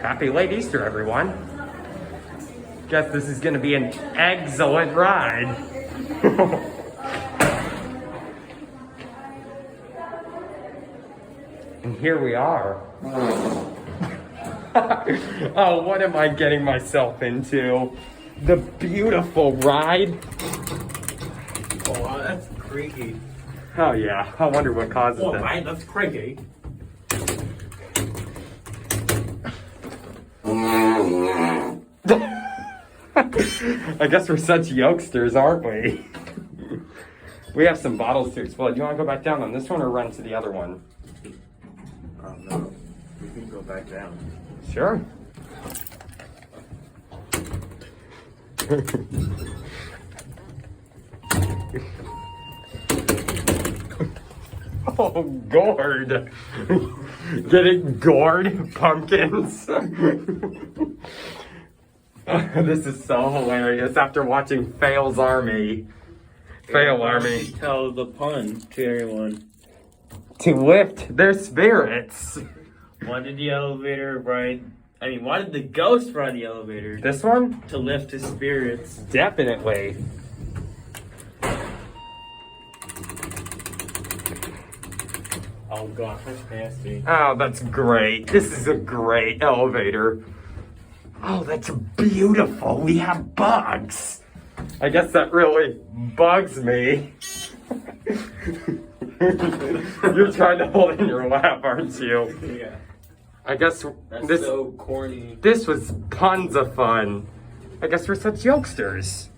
Happy late Easter, everyone. Guess this is gonna be an excellent ride. And here we are. Oh, what am I getting myself into? The beautiful ride. Oh, wow, that's creaky. Oh yeah, I wonder what causes Oh, that. man, that's creaky. I guess we're such yokesters, aren't we? We have some bottles to explode. Do you want to go back down on this one or run to the other one? No, we can go back down. Sure. Oh, gourd. Get it, gourd? Pumpkins? This is so hilarious after watching Fail's Army. Fail Army. Tell the pun to everyone. To lift their spirits. Why did the elevator ride? I mean, why did the ghost ride the elevator? This one? To lift his spirits. Definitely. Oh gosh, that's nasty. Oh, that's great. This is a great elevator. Oh, that's beautiful. We have bugs. I guess that really bugs me. You're trying to hold it in your lap, aren't you? Yeah. I guess That's this so corny. this was tons of fun. I guess we're such yokesters.